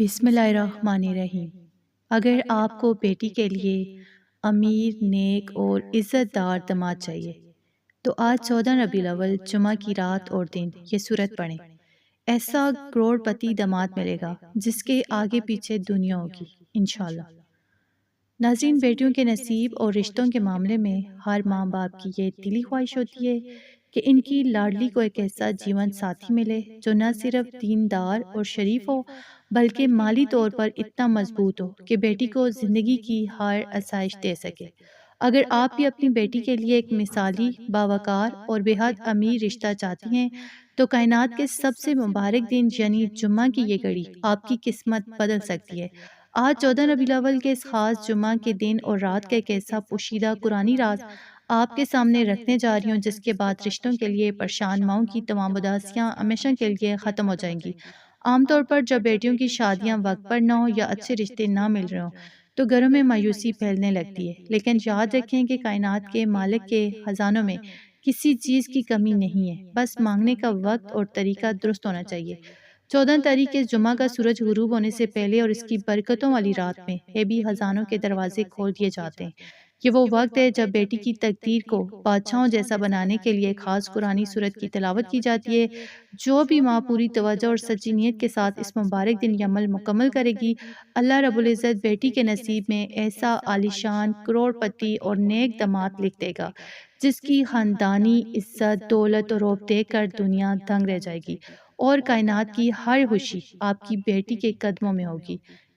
بسم اللہ الرحمن الرحیم۔ اگر آپ کو بیٹی کے لیے امیر، نیک اور عزت دار داماد چاہیے تو آج 14 ربیع الاول جمعہ کی رات اور دن یہ سورت پڑھیں۔ ایسا کروڑ پتی داماد ملے گا جس کے آگے پیچھے دنیا ہوگی انشاءاللہ۔ ناظرین، بیٹیوں کے نصیب اور رشتوں کے معاملے میں ہر ماں باپ کی یہ دلی خواہش ہوتی ہے کہ ان کی لاڈلی کو ایک ایسا جیون ساتھی ملے جو نہ صرف دیندار اور شریف ہو بلکہ مالی طور پر اتنا مضبوط ہو کہ بیٹی کو زندگی کی ہر آسائش دے سکے۔ اگر آپ بھی اپنی بیٹی کے لیے ایک مثالی، باوقار اور بے حد امیر رشتہ چاہتی ہیں تو کائنات کے سب سے مبارک دن یعنی جمعہ کی یہ گھڑی آپ کی قسمت بدل سکتی ہے۔ آج 14 ربیع الاول کے اس خاص جمعہ کے دن اور رات کا ایک ایسا پوشیدہ قرآنی راز آپ کے سامنے رکھنے جا رہی ہوں جس کے بعد رشتوں کے لیے پریشان ماؤں کی تمام اداسیاں ہمیشہ کے لیے ختم ہو جائیں گی۔ عام طور پر جب بیٹیوں کی شادیاں وقت پر نہ ہوں یا اچھے رشتے نہ مل رہے ہوں تو گھروں میں مایوسی پھیلنے لگتی ہے، لیکن یاد رکھیں کہ کائنات کے مالک کے خزانوں میں کسی چیز کی کمی نہیں ہے، بس مانگنے کا وقت اور طریقہ درست ہونا چاہیے۔ 14 تاریخ کے جمعہ کا سورج غروب ہونے سے پہلے اور اس کی برکتوں والی رات میں غیبی خزانوں کے دروازے کھول دیے جاتے ہیں۔ یہ وہ وقت ہے جب بیٹی کی تقدیر کو بادشاہوں جیسا بنانے کے لیے خاص قرآنی سورت کی تلاوت کی جاتی ہے۔ جو بھی ماں پوری توجہ اور سچی نیت کے ساتھ اس مبارک دن یہ عمل مکمل کرے گی، اللہ رب العزت بیٹی کے نصیب میں ایسا عالیشان، کروڑ پتی اور نیک داماد لکھ دے گا جس کی خاندانی عزت، دولت اور رعب دیکھ کر دنیا دنگ رہ جائے گی اور کائنات کی ہر خوشی آپ کی بیٹی کے قدموں میں ہوگی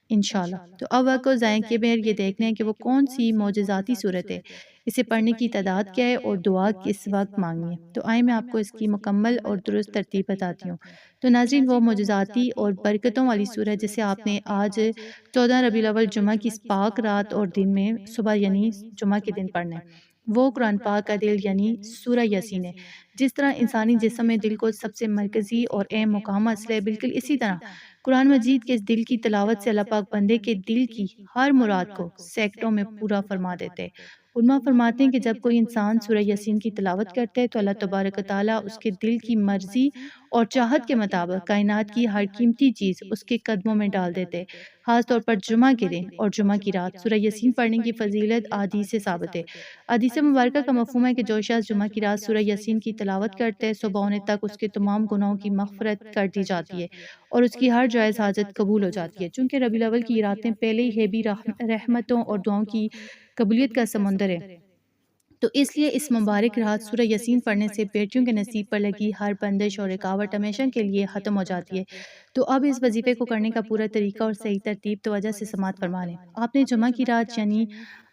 انشاءاللہ۔ تو اب وقت کو ضائع کیے بغیر یہ دیکھنا ہے کہ وہ کون سی معجزاتی صورت ہے، اسے پڑھنے کی تعداد کیا ہے اور دعا کس وقت مانگنی ہے۔ تو آئیں میں آپ کو اس کی مکمل اور درست ترتیب بتاتی ہوں۔ تو ناظرین، وہ معجزاتی اور برکتوں والی سورت جسے آپ نے آج 14 ربیع الاول جمعہ کی اس پاک رات اور دن میں صبح یعنی جمعہ کے دن پڑھنا ہے، وہ قرآن پاک کا دل یعنی سورہ یاسین ہے۔ جس طرح انسانی جسم میں دل کو سب سے مرکزی اور اہم مقام حاصل ہے، بالکل اسی طرح قرآن مجید کے اس دل کی تلاوت سے اللہ پاک بندے کے دل کی ہر مراد کو سیکنڈوں میں پورا فرما دیتے ہیں۔ علماء فرماتے ہیں کہ جب کوئی انسان سورہ یاسین کی تلاوت کرتے ہے تو اللہ تبارک و تعالیٰ اس کے دل کی مرضی اور چاہت کے مطابق کائنات کی ہر قیمتی چیز اس کے قدموں میں ڈال دیتے۔ خاص طور پر جمعہ کے دن اور جمعہ کی رات سورہ یاسین پڑھنے کی فضیلت احادیث سے ثابت ہے۔ حدیث مبارکہ کا مفہوم ہے کہ جو شخص جمعہ کی رات سورہ یاسین کی تلاوت کرتے ہے صبح ہونے تک اس کے تمام گناہوں کی مغفرت کر دی جاتی ہے اور اس کی ہر جائز حاجت قبول ہو جاتی ہے۔ چونکہ ربیع الاول کی راتیں پہلے ہی غیبی رحمتوں اور دعاؤں کی قبولیت کا سمندر ہے، تو اس لیے اس مبارک رات سورہ یاسین پڑھنے سے بیٹیوں کے نصیب پر لگی ہر بندش اور رکاوٹ ہمیشہ کے لیے ختم ہو جاتی ہے۔ تو اب اس وظیفے کو کرنے کا پورا طریقہ اور صحیح ترتیب توجہ سے سماعت فرما لیں۔ آپ نے جمعہ کی رات یعنی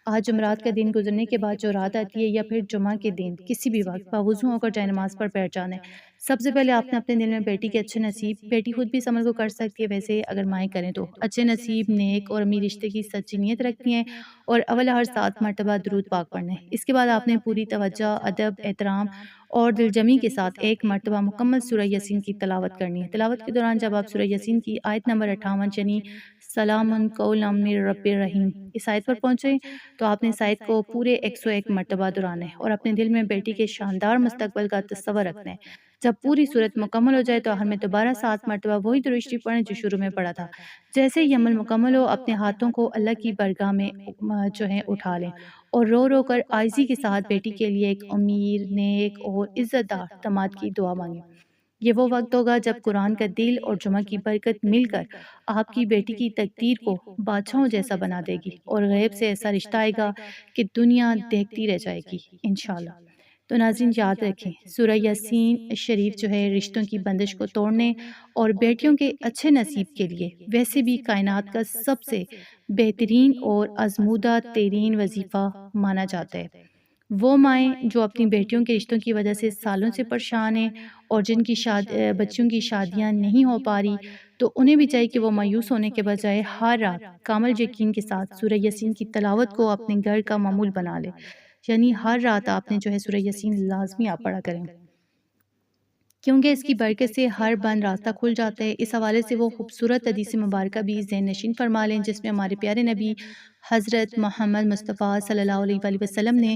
آج جمعرات کا دن گزرنے کے بعد جو رات آتی ہے یا پھر جمعہ کے دن کسی بھی وقت باوضو ہو کر جائے نماز پر بیٹھ جانا ہے۔ سب سے پہلے آپ نے اپنے دل میں بیٹی کے اچھے نصیب، بیٹی خود بھی اس عمل کو کر سکتی ہے ویسے اگر مائیں کریں تو، اچھے نصیب، نیک اور امیر رشتے کی سچی نیت رکھتی ہیں اور اول ہر 7 مرتبہ درود پاک پڑھنا ہے۔ اس کے بعد آپ نے پوری توجہ، ادب، احترام اور دل جمی کے ساتھ ایک مرتبہ مکمل سورہ یاسین کی تلاوت کرنی ہے۔ تلاوت کے دوران جب آپ سورہ یاسین کی آیت نمبر 58 یعنی سلام قولا من رب الرحیم اس آیت پر پہنچے تو آپ نے اس آیت کو پورے 101 مرتبہ دہرانا ہے اور اپنے دل میں بیٹی کے شاندار مستقبل کا تصور رکھنا ہے۔ جب پوری صورت مکمل ہو جائے تو آخر میں دوبارہ 7 مرتبہ وہی درود شریف پڑھیں جو شروع میں پڑھا تھا۔ جیسے یہ عمل مکمل ہو اپنے ہاتھوں کو اللہ کی بارگاہ میں اٹھا لیں اور رو رو کر عاجزی کے ساتھ بیٹی کے لیے ایک امیر، نیک اور عزت دار داماد کی دعا مانگیں۔ یہ وہ وقت ہوگا جب قرآن کا دل اور جمعہ کی برکت مل کر آپ کی بیٹی کی تقدیر کو بادشاہوں جیسا بنا دے گی اور غیب سے ایسا رشتہ آئے گا کہ دنیا دیکھتی رہ جائے گی انشاءاللہ۔ تو ناظرین یاد رکھیں، سورہ یاسین شریف جو ہے رشتوں کی بندش کو توڑنے اور بیٹیوں کے اچھے نصیب کے لیے ویسے بھی کائنات کا سب سے بہترین اور آزمودہ ترین وظیفہ مانا جاتا ہے۔ وہ مائیں جو اپنی بیٹیوں کے رشتوں کی وجہ سے سالوں سے پریشان ہیں اور جن کی بچیوں کی شادیاں نہیں ہو پا رہی تو انہیں بھی چاہیے کہ وہ مایوس ہونے کے بجائے ہر رات کامل یقین کے ساتھ سورہ یاسین کی تلاوت کو اپنے گھر کا معمول بنا لے، یعنی ہر رات آپ نے جو ہے سورہ یاسین لازمی آپ پڑھا کریں، کیونکہ اس کی برکت سے ہر بند راستہ کھل جاتا ہے۔ اس حوالے سے وہ خوبصورت حدیث مبارکہ بھی ذہن نشین فرما لیں جس میں ہمارے پیارے نبی حضرت محمد مصطفیٰ صلی اللہ علیہ وآلہ وسلم نے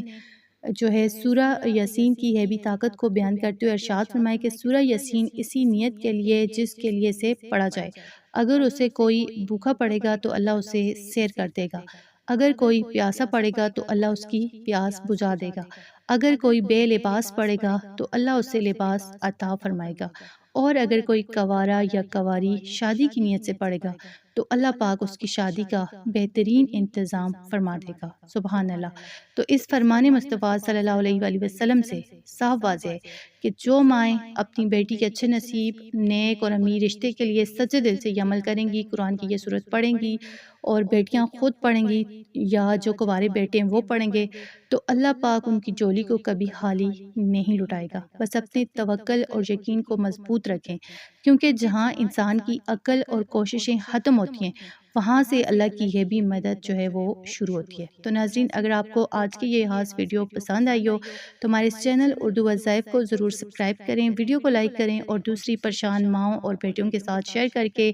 جو ہے سورہ یاسین کی غیبی طاقت کو بیان کرتے ہوئے ارشاد فرمائے کہ سورہ یاسین اسی نیت کے لیے جس کے لیے سے پڑھا جائے اگر اسے کوئی بھوکا پڑے گا تو اللہ اسے سیر کر دے گا، اگر کوئی پیاسا پڑے گا تو اللہ اس کی پیاس بجھا دے گا، اگر کوئی بے لباس پڑے گا تو اللہ اسے لباس عطا فرمائے گا، اور اگر کوئی کوارا یا کواری شادی کی نیت سے پڑے گا تو اللہ پاک اس کی شادی کا بہترین انتظام فرما دے گا۔ سبحان اللہ۔ تو اس فرمان مصطفیٰ صلی اللہ علیہ وآلہ وسلم سے صاف واضح ہے کہ جو مائیں اپنی بیٹی کے اچھے نصیب، نیک اور امیر رشتے کے لیے سچے دل سے یہ عمل کریں گی، قرآن کی یہ صورت پڑھیں گی، اور بیٹیاں خود پڑھیں گی یا جو کنوارے بیٹے ہیں وہ پڑھیں گے، تو اللہ پاک ان کی جولی کو کبھی خالی نہیں لٹائے گا۔ بس اپنے توکل اور یقین کو مضبوط رکھیں، کیونکہ جہاں انسان کی عقل اور کوششیں ختم ہوتی ہیں وہاں سے اللہ کی یہ بھی مدد جو ہے وہ شروع ہوتی ہے۔ تو ناظرین، اگر آپ کو آج کی یہ خاص ویڈیو پسند آئی ہو تو ہمارے اس چینل اردو وظائف کو ضرور سبسکرائب کریں، ویڈیو کو لائک کریں اور دوسری پریشان ماؤں اور بیٹیوں کے ساتھ شیئر کر کے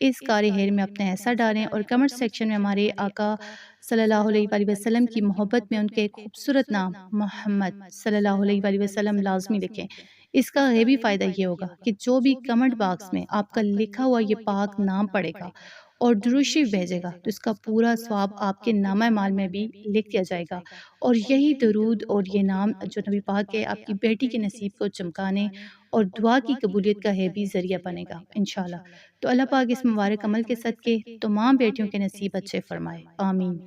اس کار خیر میں اپنا حصہ ڈالیں، اور کمنٹ سیکشن میں ہمارے آقا صلی اللہ علیہ وآلہ وسلم کی محبت میں ان کے ایک خوبصورت نام محمد صلی اللہ علیہ وآلہ وسلم لازمی لکھیں۔ اس کا غیبی فائدہ یہ ہوگا کہ جو بھی کمنٹ باکس میں آپ کا لکھا ہوا یہ پاک نام پڑے گا اور درود شریف بھیجے گا تو اس کا پورا ثواب آپ کے نامہ اعمال میں بھی لکھ دیا جائے گا، اور یہی درود اور یہ نام جو نبی پاک ہے آپ کی بیٹی کے نصیب کو چمکانے اور دعا کی قبولیت کا ہے بھی ذریعہ بنے گا انشاءاللہ۔ تو اللہ پاک اس مبارک عمل کے صدقے تمام بیٹیوں کے نصیب اچھے فرمائے، آمین۔